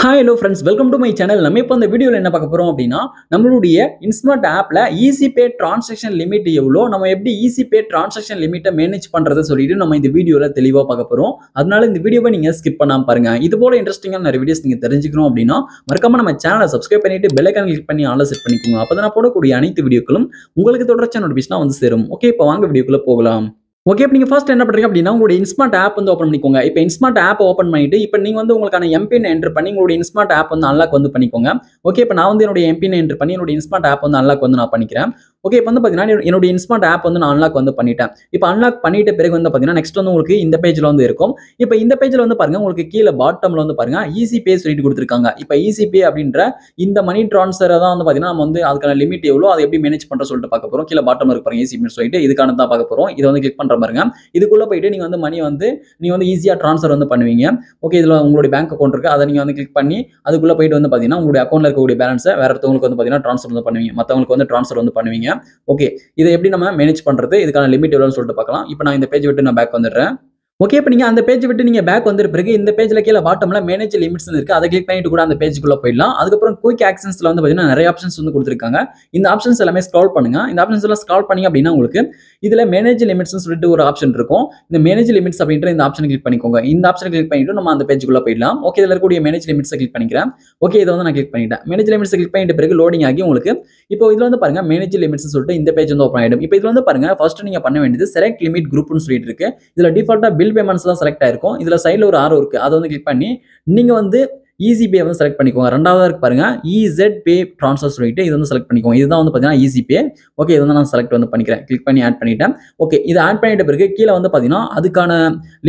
Hi hello friends, welcome to my channel. நம்ம இப்போ இந்த வீடியோல என்ன பார்க்க போறோம் அப்படின்னா நம்மளுடைய இன்ஸ்மார்ட் ஆப்ல ஈஸி பே டிரான்சாக்ஷன் லிமிட் எவ்வளோ, நம்ம எப்படி ஈஸி பே டிரான்சாக்ஷன் லிமிட்டை மேனேஜ் பண்றதை சொல்லிட்டு நம்ம இந்த வீடியோல தெளிவா பார்க்க போறோம். அதனால இந்த வீடியோவை நீங்க ஸ்கிப் பண்ணாம பாருங்க. இது போல இன்ட்ரெஸ்டிங்கான நிறைய வீடியோஸ் நீங்க தெரிஞ்சுக்கணும் அப்படின்னா மறக்காம நம்ம சேனலை சப்ஸ்கிரைப் பண்ணிட்டு பெல் ஐகான் கிளிக் பண்ணி ஆல்ல செட் பண்ணிக்கோங்க. அப்பதான் நான் போடக்கூடிய அனைத்து வீடியோக்களும் உங்களுக்கு தொடர்ச்சியான நோட்டிஃபிகேஷன் வந்து சேரும். ஓகே, இப்போ வாங்க வீடியோக்குள்ள போகலாம். ஓகே, இப்போ நீங்க ஃபர்ஸ்ட் என்ன பண்றீங்க அப்படின்னா உங்களுடைய இன்ஸ்மார்ட் ஆப் வந்து ஓப்பன் பண்ணிக்கோங்க. இப்போ இன்ஸ்மார்ட் ஆப் ஓப்பன் பண்ணிட்டு இப்போ நீங்க வந்து உங்களுக்கான எம்பின் என்டர் பண்ணி உங்களுடைய இன்ஸ்மார்ட் ஆப் வந்து அன்லாக் வந்து பண்ணிக்கோங்க. ஓகே, இப்போ நான் வந்து என்னுடைய எம்பின் என்டர் பண்ணி என்னுடைய இன்ஸ்மார்ட் ஆப் வந்து அன்லாக் வந்து நான் பண்ணிக்கிறேன். ஓகே, இப்போ வந்து பார்த்தீங்கன்னா என்னுடைய இன்ஸ்மார்ட் ஆப் வந்து நான் அன்லாக் வந்து பண்ணிட்டேன். இப்போ அன்லாக் பண்ணிட்ட பிறகு வந்து பார்த்தீங்கன்னா நெக்ஸ்ட் வந்து உங்களுக்கு இந்த பேஜ்ல வந்து இருக்கும். இப்போ இந்த பேஜ்ல வந்து பாருங்க, உங்களுக்கு கீழே பாட்டம்ல வந்து பாருங்க ஈஸி பே சொல்லிட்டு கொடுத்துருக்காங்க. இப்போ ஈஸி பே அப்படின்ற இந்த மணி ட்ரான்ஸ்ஃபர் தான் வந்து பார்த்தீங்கன்னா நம்ம வந்து அதுக்கான லிமிட் எவ்வளோ, அதை எப்படி மேனேஜ் பண்ற சொல்லிட்டு பார்க்க போறோம். கீழே பாட்டம்ல இருக்கு பாருங்க ஈஸி பே சொல்லிட்டு, இதுக்கான தான் பார்க்க போறோம். இதை வந்து கிளிக் பண்ற பாருங்க. இதுக்குள்ள போயிட்டு நீங்க வந்து மணி வந்து நீங்க வந்து ஈஸியா ட்ரான்ஸ்ஃபர் வந்து பண்ணுவீங்க. ஓகே, இதுல உங்களுடைய பேங்க் அக்கௌண்ட் இருக்கு, அதை நீங்க வந்து கிளிக் பண்ணி அதுக்குள்ள போயிட்டு வந்து பாத்தீங்கன்னா உங்களுடைய அக்கௌண்ட்ல இருக்கக்கூடிய பேலன்ஸை வேற ஒருத்தவங்களுக்கு வந்து பாத்தீங்கன்னா ட்ரான்ஸ்ஃபர் வந்து பண்ணுவீங்க, மத்தவங்களுக்கு வந்து ட்ரான்ஸ்ஃபர் வந்து பண்ணுவீங்க. ஓகே, இதை எப்படி நம்ம மேனேஜ் பண்றது, இதுக்கான லிமிட் எவ்வளவுன்னு சொல்லிட்டு பார்க்கலாம். இப்போ நான் இந்த பேஜ் விட்டு நான் பேக் வந்துடுறேன். ஓகே, இப்போ நீங்க அந்த பேஜ் விட்டு நீங்க பேக் வந்துற பிறகு இந்த பேஜ்ல கீழே பாட்டம்ல மேனேஜ் லிமிட்ஸ் இருக்கு, அதை கிளிக் பண்ணிட்டு கூட அந்த பேஜுக்குள்ள போயிடலாம். அதுக்கப்புறம் குயிக் ஆக்ஷன்ஸ்ல வந்து பாத்தீங்கன்னா நிறைய ஆப்ஷன்ஸ் வந்து கொடுத்துருக்காங்க. இந்த ஆப்ஷன்ஸ் எல்லாமே ஸ்க்ரால் பண்ணுங்க. இந்த ஆப்ஷன்ஸ் எல்லாம் ஸ்க்ரால் பண்ணீங்க அப்படின்னா உங்களுக்கு இதுல மேனேஜ் லிமிட்ஸ் சொல்லிட்டு ஒரு ஆப்ஷன் இருக்கும். இந்த மேனேஜ் லிமிட்ஸ் அப்படின்ற இந்த ஆப்ஷன் கிளிக் பண்ணிக்கோங்க. இந்த ஆப்ஷன் கிளிக் பண்ணிட்டு நம்ம அந்த பேஜுக்குள்ள போயிடலாம். ஓகே, இதுல இருக்கக்கூடிய மேனேஜ் லிமிட்ஸ் கிளிக் பண்ணிக்கிறேன். ஓகே, இதை வந்து நான் கிளிக் பண்ணிட்டேன். மேனேஜ் லிமிட்ஸ் கிளிக் பண்ணிட்ட பிறகு லோடிங் ஆகி உங்களுக்கு இப்போ இதுல வந்து பாருங்க மேனேஜ் லிமிட்ஸ் சொல்லிட்டு இந்த பேஜ் வந்து ஓப்பன் ஆயிடும். இப்போ இதுல வந்து பாருங்க ஃபர்ஸ்ட் நீங்க பண்ண வேண்டியது செலக்ட் லிமிட் குரூப்னு சொல்லிட்டு இருக்கு. இதுல டிஃபால்ட்டா பில் பேமெண்ட்ஸ் தான் செலக்ட் ஆயிருக்கும். இதுல சைடுல ஒரு ஆரோ இருக்கு, அதை வந்து கிளிக் பண்ணி நீங்க வந்து ஈஸி பே வந்து செலக்ட் பண்ணிக்கோங்க. ரெண்டாவதா இருக்கு பாருங்க இசட் பே ட்ரான்ஸ்ஃபர் சொல்லிட்டு இது வந்து செலக்ட் பண்ணிக்கோங்க. இதுதான் வந்து பாத்தீங்கன்னா ஈஸி பே. ஓகே, இது வந்து நான் செலக்ட் வந்து பண்ணிக்கிறேன். கிளிக் பண்ணி ஆட் பண்ணிட்டேன். ஓகே, இதை ஆட் பண்ணிட்ட பிறகு கீழே வந்து பாத்தீங்கன்னா அதுக்கான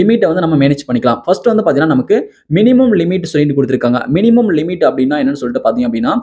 லிமிட்டை வந்து நம்ம மேனேஜ் பண்ணிக்கலாம். ஃபர்ஸ்ட் வந்து பாத்தீங்கன்னா நமக்கு மினிமம் லிமிட் சொல்லிட்டு கொடுத்துருக்காங்க. மினிமம் லிமிட் அப்படின்னா என்னன்னு சொல்லிட்டு பாத்தீங்க அப்படின்னா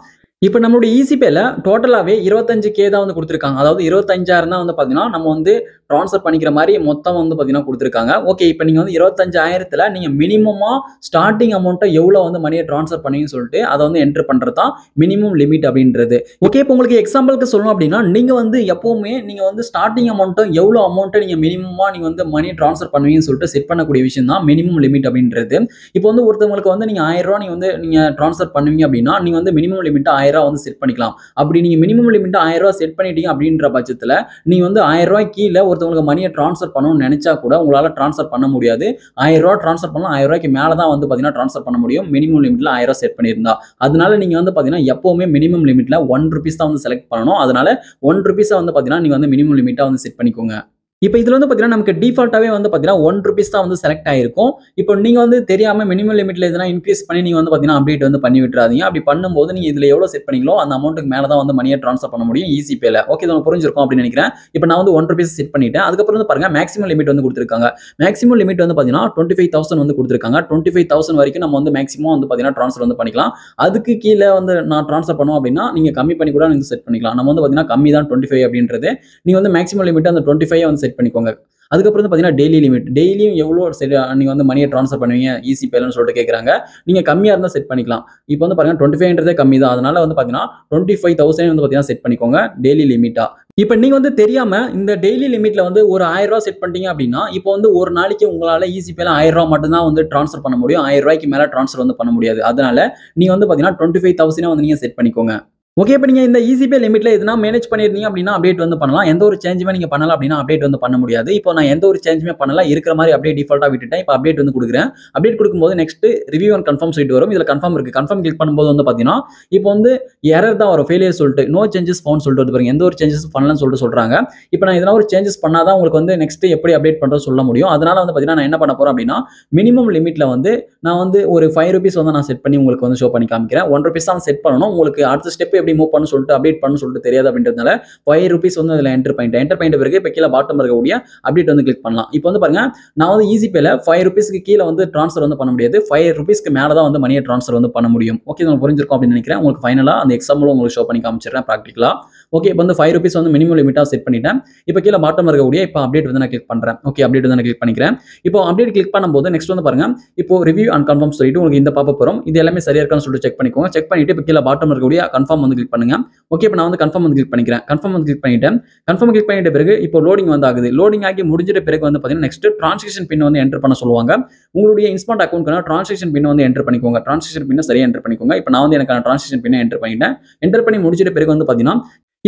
இப்போ நம்மளுடைய ஈஸி பேல டோட்டலாவே 25K தான் வந்து கொடுத்துருக்காங்க. அதாவது 25,000 தான் வந்து பாத்தீங்கன்னா நம்ம வந்து ட்ரான்ஸ்ஃபர் பண்ணிக்கிற மாதிரி மொத்தம் வந்து பாத்தீங்கன்னா கொடுத்துருக்காங்க. ஓகே, இப்போ நீங்க வந்து 25,000த்துல நீங்க மினிமமா ஸ்டார்டிங் அமௌண்ட்டை எவ்வளவு வந்து மணியை ட்ரான்ஸ்ஃபர் பண்ணீங்கன்னு சொல்லிட்டு அதை வந்து என்டர் பண்றது தான் மினிமம் லிமிட் அப்படின்றது. ஓகே, இப்போ உங்களுக்கு எக்ஸாம்பிளுக்கு சொல்லணும் அப்படின்னா நீங்க வந்து எப்பவுமே நீங்க வந்து ஸ்டார்டிங் அமௌண்ட்டை எவ்வளவு அமௌண்ட்டை நீங்க மினிமமா நீங்க வந்து மணி ட்ரான்ஸ்ஃபர் பண்ணுவீங்கன்னு சொல்லிட்டு செட் பண்ணக்கூடிய விஷயம் தான் மினிமம் லிமிட் அப்படின்றது. இப்போ வந்து ஒருத்தவங்களுக்கு வந்து நீங்க 1000 ரூபாய் நீங்க ட்ரான்ஸ்ஃபர் பண்ணுவீங்க அப்படின்னா நீங்க வந்து மினிமம் லிமிட் 1000 வந்து செட் பண்ணிக்கலாம். அப்படி நீங்க மினிமம் லிமிட் 1000 ரூபாய் செட் பண்ணிட்டீங்க அப்படின்ற பட்சத்துல நீங்க வந்து 1000 ரூபாய் கீழே ஒருத்தவங்களுக்கு மணியை ட்ரான்ஸ்ஃபர் பண்ணணும்னு நினைச்சா கூட உங்களால ட்ரான்ஸ்ஃபர் பண்ண முடியாது. 1000 ரூபாய் ட்ரான்ஸ்ஃபர் பண்ணலாம், 1000 ரூபாய்க்கு மேல தான் வந்து பாத்தீங்கன்னா ட்ரான்ஸ்ஃபர் பண்ண முடியும் மினிமம் லிமிட்ல 1000 ரூபாய் செட் பண்ணியிருந்தா. அதனால நீங்க வந்து பாத்தீங்கன்னா எப்பவுமே மினிமம் லிமிட்ல 1 ரூபீஸ் தான் வந்து செலக்ட் பண்ணணும். அதனால 1 ரூபீஸை வந்து பாத்தீங்கன்னா நீங்க வந்து மினிமம் லிமிட்டா வந்து செட் பண்ணிக்கோங்க. இப்போ இதுல வந்து பாத்தீங்கன்னா நமக்கு டிஃபால்ட்டாவே வந்து பாத்தீங்கன்னா 1 ரூபீஸ் தான் வந்து செலக்ட் ஆயிருக்கும். இப்போ நீங்க வந்து தெரியாம மினிமம் லிமிட்ல எதனா இன்க்ரீஸ் பண்ணி நீங்க வந்து பாத்தீங்கன்னா அப்டேட் வந்து பண்ணி விட்டுறாதீங்க. அப்படி பண்ணும்போது நீங்க இதுல எவ்வளவு செட் பண்ணீங்களோ அந்த அமௌண்ட்டுக்கு மேல தான் வந்து மணியை ட்ரான்ஸ்ஃபர் பண்ண முடியும் ஈஸி பேல. ஓகே, இது புரிஞ்சிருக்கும் அப்படின்னு நினைக்கிறேன். இப்போ நான் வந்து 1 ரூபீஸ் செட் பண்ணிட்டேன். அதுக்கப்புறம் வந்து பாருங்க மேக்ஸிமம் லிமிட் வந்து கொடுத்துருக்காங்க. மேக்ஸிமம் லிமிட் வந்து பாத்தீங்கன்னா 25,000 வந்து கொடுத்துருக்காங்க. 25,000 வரைக்கும் நம்ம வந்து மேக்ஸிமம் வந்து பாத்தீங்கன்னா ட்ரான்ஸ்ஃபர் வந்து பண்ணிக்கலாம். அதுக்கு கீழே வந்து நான் ட்ரான்ஸ்ஃபர் பண்ணுவோம் அப்படின்னா நீங்க கம்மி பண்ணி கூட நீங்க செட் பண்ணிக்கலாம். நம்ம வந்து பாத்தீங்கன்னா கம்மி தான் 25 அப்படின்றது. நீங்க வந்து மேக்ஸிமம் லிமிட் அந்த 25 வந்து செட் பண்ணிக்கோங்க. அதுக்கப்புறம் வந்து பாத்தீங்கன்னா டெய்லி லிமிட், டெய்லியும் எவ்வளோ நீங்க வந்து மணியை ட்ரான்ஸ்ஃபர் பண்ணுவீங்க ஈஸி பேலன்னு சொல்லிட்டு கேட்குறாங்க. நீங்க கம்மியா இருந்தால் செட் பண்ணிக்கலாம். இப்போ வந்து பாருங்க 25ன்றதே கம்மி தான். அதனால வந்து பாத்தீங்கன்னா 25,000 வந்து பாத்தீங்கன்னா செட் பண்ணிக்கோங்க டெய்லி லிமிட்டா. இப்போ நீங்க வந்து தெரியாம இந்த டெய்லி லிமிட்ல வந்து ஒரு 1000 ரூபாய் செட் பண்ணிட்டீங்க அப்படின்னா இப்போ வந்து ஒரு நாளைக்கு உங்களால ஈஸி பேல 1000 ரூபாய் மட்டும் தான் வந்து ட்ரான்ஸ்ஃபர் பண்ண முடியும். 1000 ரூபாய்க்கு மேல ட்ரான்ஸ்ஃபர் வந்து பண்ண முடியாது. அதனால நீங்க வந்து பாத்தீங்கன்னா 25,000 வந்து நீங்க செட் பண்ணிக்கோங்க. ஓகே, இப்போ நீங்க இந்த ஈஸி பே லிமிட்ல எதுனா மேனேஜ் பண்ணிருந்தீங்க அப்படின்னா அப்டேட் வந்து பண்ணலாம். எந்த ஒரு சேஞ்சுமே நீங்க பண்ணல அப்படின்னா அப்டேட் வந்து பண்ண முடியாது. இப்போ நான் எந்த ஒரு சேஞ்சுமே பண்ணல, இருக்கிற மாதிரி அப்படியே டிஃபால்ட்டா விட்டுட்டேன். இப்போ அப்டேட் வந்து கொடுக்குறேன். அப்டேட் கொடுக்கும்போது நெக்ஸ்ட் ரிவ்யூ அண்ட் கன்ஃபார்ம் சொல்லிட்டு வரும். இதுல கன்ஃபார்ம் இருக்கு. கன்ஃபார்ம் கிளிக் பண்ணும்போது வந்து பாத்தீங்கன்னா இப்போ வந்து எரர் தான் வரும், ஃபெயிலியர் சொல்லிட்டு நோ சேஞ்சஸ் ஃபவுண்ட் சொல்லிட்டு வந்து பாருங்க எந்த ஒரு சேஞ்சஸ் பண்ணலன்னு சொல்லிட்டு சொல்றாங்க. இப்போ நான் எதனா ஒரு சேஞ்சஸ் பண்ணாதான் உங்களுக்கு வந்து நெக்ஸ்ட் எப்படி அப்டேட் பண்றது சொல்ல முடியும். அதனால வந்து பாத்தீங்கன்னா நான் என்ன பண்ண போறேன் அப்படின்னா மினிமம் லிமிட்ல வந்து நான் வந்து ஒரு 5 ரூபீஸ் வந்து நான் செட் பண்ணி உங்களுக்கு வந்து ஷோ பண்ணி காமிக்கிறேன். 1 ரூபீஸ் தான் செட் பண்ணணும். உங்களுக்கு அடுத்த ஸ்டெப் எப்படி மூவ் பண்ணு சொல்லிட்டு அப்டேட் பண்ணு சொல்லிட்டு தெரியாது அப்படின்றதுனால 5 ரூபீஸ் வந்து அதில் என்டர் பண்ணிட்ட பிறகு இப்போ கீழே பாட்டம் இருக்கக்கூடிய அப்டேட் வந்து கிளிக் பண்ணலாம். இப்போ வந்து பாருங்க நான் வந்து ஈஸி பேல 5 ரூபீஸ்க்கு கீழே வந்து ட்ரான்ஸ்ஃபர் வந்து பண்ண முடியாது. 5 ரூபீஸ்க்கு மேலே தான் வந்து மணியை ட்ரான்ஸ்ஃபர் வந்து பண்ண முடியும். ஓகே, உங்களுக்கு புரிஞ்சிருக்கும் அப்படின்னு நினைக்கிறேன். உங்களுக்கு ஃபைனலா அந்த எக்ஸாம்பிள் உங்களுக்கு ஷோ பண்ணி காமிச்சிடுறேன் ப்ராக்டிகலா. ஓகே, இப்போ வந்து 5 ரூபீஸ் வந்து மினிமம் லிமிட்டா செட் பண்ணிட்டேன். இப்போ கீழே பாட்டம் இருக்கக்கூடிய இப்போ அப்டேட் வந்து நான் கிளிக் பண்றேன். ஓகே, அப்டேட் வந்து நான் கிளிக் பண்ணிக்கிறேன். இப்போ அப்டேட் கிளிக் பண்ணும்போது நெக்ஸ்ட் வந்து பாருங்க இப்போ ரிவ்யூ அண்ட் கன்ஃபார்ம் சொல்லிட்டு உங்களுக்கு இந்த பாப்பப் வரும். இது எல்லாமே சரியா இருக்கான்னு சொல்லிட்டு செக் பண்ணிக்கோங்க. செக் பண்ணிட்டு இப்போ கீழே பாட்டம் இருக்கக்கூடிய கன்ஃபார்ம் வந்து கிளிக் பண்ணுங்க. ஓகே, இப்போ நான் வந்து கன்ஃபார்ம் வந்து கிளிக் பண்ணிக்கிறேன். கன்ஃபார்ம் வந்து கிளிக் பண்ணிட்டேன். கன்ஃபார்ம் கிளிக் பண்ணிட்ட பிறகு இப்போ லோடிங் வந்து ஆகுது. லோடிங் ஆகி முடிஞ்சிட்ட பிறகு வந்து பார்த்தீங்கன்னா நெக்ஸ்ட் டிரான்சாக்ஷன் பின் வந்து என்டர் பண்ண சொல்லுவாங்க. உங்களுடைய இன்ஸ்மார்ட் அக்கௌண்ட்க்கான டிரான்சாக்ஷன் பின் வந்து என்டர் பண்ணிக்கோங்க. டிரான்சாக்ஷன் பின்னை சரியா என்டர் பண்ணிக்கோங்க. இப்போ நான் வந்து எனக்கான டிரான்சாக்ஷன் பின்னை என்டர் பண்ணிட்டேன். என்டர் பண்ணி முடிச்சிட்ட பிறகு வந்து பார்த்தீங்கன்னா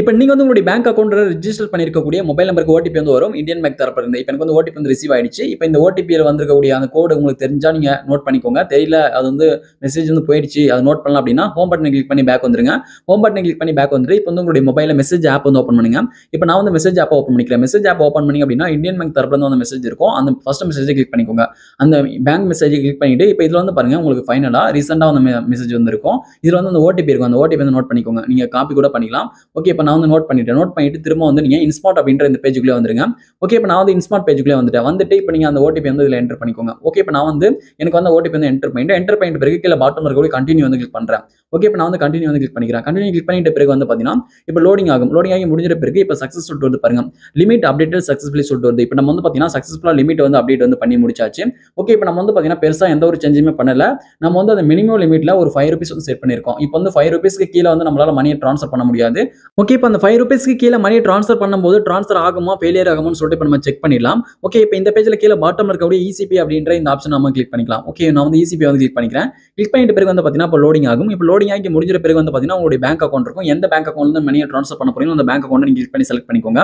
இப்போ நீங்க வந்து உங்களுடைய பேங்க் அக்கௌண்ட்ல ரெஜிஸ்டர் பண்ணிருக்கக்கூடிய மொபைல் நம்பருக்கு ஓடிபி வந்து வரும் இந்தியன் பேங்க் தரப்புல இருந்து. இப்போ எனக்கு வந்து ஓடிபி வந்து ரிசீவ் ஆயிடுச்சு. இப்போ இந்த ஓடிபியில் வந்திருக்கக்கூடிய அந்த கோடு உங்களுக்கு தெரிஞ்சா நீங்க நோட் பண்ணிக்கோங்க. தெரியல அது வந்து மெசேஜ் வந்து போயிடுச்சு அதை நோட் பண்ணலாம் அப்படின்னா ஹோம் பட்டனை கிளிக் பண்ணி பேக் வந்துருங்க. ஹோம் பட்டனை கிளிக் பண்ணி பேக் வந்துட்டு இப்போ வந்து உங்களுடைய மொபைலில் மெசேஜ் ஆப் வந்து ஓப்பன் பண்ணுங்க. இப்போ நான் வந்து மெசேஜ் ஆப் ஓப்பன் பண்ணிக்கிறேன். மெசேஜ் ஆப் ஓப்பன் பண்ணி அப்படின்னா இந்தியன் பேங்க் தரப்புல இருந்து வந்து மெசேஜ் இருக்கும். அந்த ஃபர்ஸ்ட் மெசேஜை கிளிக் பண்ணிக்கோங்க. அந்த பேங்க் மெசேஜை கிளிக் பண்ணிட்டு இப்போ இதுல வந்து பாருங்க உங்களுக்கு ஃபைனலா ரீசெண்டா வந்து மெசேஜ் வந்து இருக்கும். இதுல வந்து அந்த ஓடிபி இருக்கும். அந்த ஓடிபி வந்து நோட் பண்ணிக்கோங்க. நீங்க காப்பி கூட பண்ணிக்கலாம். ஓகே, இப்போ நான் வந்து நோட் பண்ணிட்டேன். நோட் பண்ணிட்டு திரும்ப வந்து நீங்க இன்ஸ்மார்ட் அப்படின்ற இந்த பேஜுக்குள்ளே வந்துருங்க. ஓகே, இப்போ நான் வந்து இன்ஸ்மார்ட் பேஜுக்குள்ளே வந்துட்டு இப்போ நீங்க அந்த ஓடிபி வந்து இதுல என்டர் பண்ணிக்கோங்க. ஓகே, இப்போ நான் வந்து எனக்கு வந்து ஓடிபி வந்து என்டர் பண்ணிட்டு பிறகு கீழே பாட்டம் இருக்கக்கூடிய கண்டினியூ வந்து கிளிக் பண்றேன். ஓகே, இப்போ நான் வந்து கண்டினியூ வந்து கிளிக் பண்ணிக்கிறேன். கண்டினியூ கிளிக் பண்ணிட்ட பிறகு வந்து பாத்தீங்கன்னா இப்போ லோடிங் ஆகும். லோடிங் ஆகி முடிஞ்சிட்ட பிறகு இப்போ சக்சஸ் சொல்லிட்டு வந்து பாருங்க லிமிட் அப்டேட்டட் சக்சஸ்ஃபுல்லி சொல்லிட்டு வருது. இப்போ நம்ம வந்து பாத்தீங்கன்னா சக்சஸ்ஃபுல்லா லிமிட் வந்து அப்டேட் வந்து பண்ணி முடிச்சாச்சு. ஓகே, இப்போ நம்ம வந்து பாத்தீங்கன்னா பெருசா எந்த ஒரு சேஞ்சுமே பண்ணல. நம்ம வந்து அந்த மினிமம் லிமிட்ல ஒரு 5 ரூபீஸ் வந்து செட் பண்ணிருக்கோம். இப்போ வந்து 5 ரூபீஸ்க்கு கீழே வந்து நம்மளால மணியை ட்ரான்ஸ்ஃபர் பண்ண முடியாது. ஓகே, இப்போ அந்த 5 ரூபீஸ்க்கு கீழே மணியை ட்ரான்ஸ்ஃபர் பண்ணும்போது ட்ரான்ஸ்ஃபர் ஆகுமா ஃபெயிலியர் ஆகுமான்னு சொல்லிட்டு இப்போ நம்ம செக் பண்ணிடலாம். ஓகே, இப்போ இந்த பேஜ்ல கீழே பாட்டம்ல இருக்கக்கூடிய இசிபி அப்படின்ற இந்த ஆப்ஷன் நம்ம கிளிக் பண்ணிக்கலாம். ஓகே, நான் வந்து இசிபி வந்து கிளிக் பண்ணிக்கிறேன். கிளிக் பண்ணிட்ட பிறகு வந்து பாத்தீங்கன்னா இப்போ லோடிங் ஆகும். இப்போ லோடிங் ஆகி முடிஞ்ச பிறகு வந்து பாத்தீங்கன்னா உங்களுடைய பேங்க் அக்கௌண்ட் இருக்கும். எந்த பேங்க் அக்கௌண்ட்ல இருந்து மணியை ட்ரான்ஸ்ஃபர் பண்ண போறீங்களோ அந்த பேங்க் அக்கௌண்ட்டை நீங்க கிளிக் பண்ணி செலக்ட் பண்ணிக்கோங்க.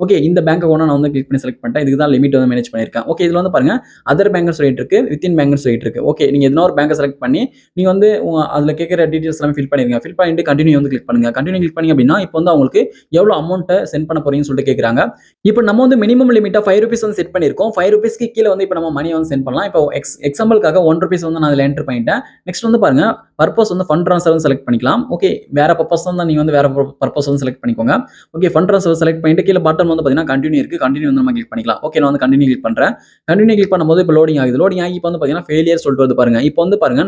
ஓகே, இந்த பேங்க் அக்கௌண்ட்டை நான் வந்து கிளிக் பண்ணி செலக்ட் பண்ணிட்டேன். இதுக்கு தான் லிமிட் வந்து மேனேஜ் பண்ணிருக்கேன். ஓகே, இதுல வந்து பாருங்க அதர் பேங்கர்ஸ் ரேட் இருக்கு, வித்தின் பேங்கர்ஸ் ரேட் இருக்கு. ஓகே, நீங்க எதனா ஒரு பேங்கை செலக்ட் பண்ணி நீங்க வந்து அதுல கேட்கிற டீடைல்ஸ் எல்லாம் ஃபில் பண்ணிருங்க. ஃபில் பண்ணிட்டு கண்டினியூ வந்து கிளிக் பண்ணுங்க. கண்டினியூ கிளிக் பண்ணி அப்படின்னா இப்போ வந்து அவங்களுக்கு எவ்வளவு அமௌண்ட்டை சென்ட் பண்ண போறீங்கன்னு சொல்லிட்டு கேட்கறாங்க. இப்போ நம்ம வந்து மினிமம் லிமிட்டா 5 ரூபீஸ் வந்து செட் பண்ணிருக்கோம். 5 ரூபீஸ்க்கு கீழே வந்து இப்போ நம்ம மணி வந்து சென்ட் பண்ணலாம். இப்போ எக்ஸாம்பிளுக்காக 1 ரூபீஸ் வந்து நான் அதில் என்டர் பண்ணிட்டேன். நெக்ஸ்ட் வந்து பாருங்க பர்பஸ் வந்து ஃபண்ட் ட்ரான்ஸ்ஃபர் வந்து செலக்ட் பண்ணிக்கலாம். ஓகே, வேற பர்பஸ் தான் நீங்க வந்து வேற பர்பஸ் வந்து செலக்ட் பண்ணிக்கோங்க. ஓகே, ஃபண்ட் ட்ரான்ஸ்ஃபர் செலக்ட் பண்ணிட்டு கீழே பாட்டம் வந்து பாத்தீங்கன்னா கண்டினியூ இருக்கு. கண்டினியூ வந்து நம்ம கிளிக் பண்ணிக்கலாம். ஓகே, நான் வந்து கண்டினியூ கிளிக் பண்றேன். கண்டினியூ கிளிக் பண்ணும்போது இப்போ லோடிங் ஆகுது. லோடிங் ஆகி இப்போ வந்து பாத்தீங்கன்னா ஃபெயிலியர் சொல்லிட்டு வந்து பாருங்க. இப்போ வந்து பாருங்க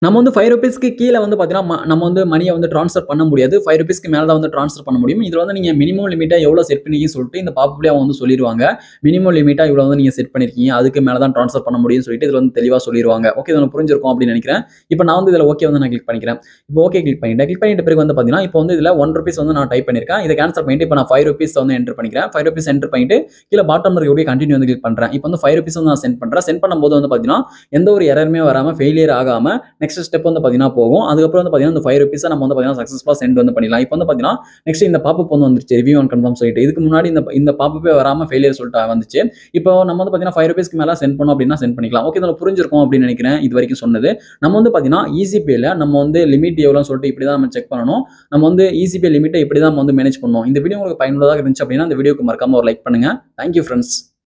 நம்ம வந்து 5 ரூபீஸ்க்கு கீழே வந்து பாத்தீங்கன்னா நம்ம வந்து மணியை வந்து ட்ரான்ஸ்ஃபர் பண்ண முடியாது. 5 ரூபீஸ்க்கு மேல தான் வந்து ட்ரான்ஸ்ஃபர் பண்ண முடியும். இதுல வந்து நீங்க மினிமம் லிமிட்டா எவ்வளவு செட் பண்ணீங்கன்னு சொல்லிட்டு இந்த பாப்லயே அவங்க வந்து சொல்லிடுவாங்க. மினிமம் லிமிட்டா இவ்வளவு வந்து நீங்க செட் பண்ணிருக்கீங்க, அதுக்கு மேல தான் ட்ரான்ஸ்ஃபர் பண்ண முடியும்னு சொல்லிட்டு இதுல வந்து தெளிவா சொல்லிடுவாங்க. ஓகே, இது புரிஞ்சிருக்கும் அப்படின்னு நினைக்கிறேன். இப்போ நான் வந்து இதுல ஓகே வந்து நான் கிளிக் பண்ணிக்கிறேன். இப்போ ஓகே கிளிக் பண்ணிட்ட பிறகு வந்து பாத்தீங்கன்னா இப்போ வந்து இதுல 1 ரூபீஸ் வந்து நான் டைப் பண்ணிருக்கேன். இதை கேன்சல் பண்ணிட்டு இப்போ நான் 5 ரூபீஸ் வந்து என்டர் பண்ணிக்கிறேன். 5 ரூபீஸ் என்டர் பண்ணிட்டு கீழே பாட்டம் இருக்கக்கூடிய கண்டினியூ வந்து கிளிக் பண்றேன். இப்போ வந்து 5 ரூபீஸ் வந்து நான் சென்ட் பண்றேன். சென்ட் பண்ணும்போது வந்து பாத்தீங்கன்னா எந்த ஒரு எரருமே வராம ஃபெயிலியர் ஆகாம நெக்ஸ்ட் ஸ்டெப் வந்து பாத்தீங்கன்னா போகும். அதுக்கப்புறம் வந்து பாத்தீங்கன்னா இந்த 5 ரூபீஸ் நம்ம வந்து பாத்தீங்கன்னா சக்சஸ்ஃபுல்லா சென்ட் வந்து பண்ணிடலாம். இப்போ வந்து பாத்தீங்கன்னா நெக்ஸ்ட் இந்த பாப்அப் வந்து வந்துருச்சு ரிவ்யூ அண்ட் கன்ஃபார்ம் சொல்லிட்டு. இதுக்கு முன்னாடி இந்த பாப்அப்பே வராம ஃபெயிலியர் சொல்லிட்டு வந்துச்சு. இப்போ நம்ம வந்து பாத்தீங்கன்னா 5 ரூபீஸ்க்கு மேல சென்ட் பண்ணோம் அப்படின்னா சென்ட் பண்ணிக்கலாம். ஓகே, இதுல புரிஞ்சிருக்கும் அப்படின்னு நினைக்கிறேன். இது வரைக்கும் சொன்னது நம்ம வந்து பாத்தீங்கன்னா ஈஸிபேல நம்ம வந்து லிமிட் எவ்வளவுன்னு சொல்லிட்டு இப்படி தான் நம்ம செக் பண்ணணும். நம்ம வந்து ஈஸிபே லிமிட்டை இப்படி தான் நம்ம வந்து மேனேஜ் பண்ணணும். இந்த வீடியோ உங்களுக்கு பயனுள்ளதாக இருந்துச்சு அப்படின்னா இந்த வீடியோக்கு மறக்காம ஒரு லைக் பண்ணுங்க. Thank you friends.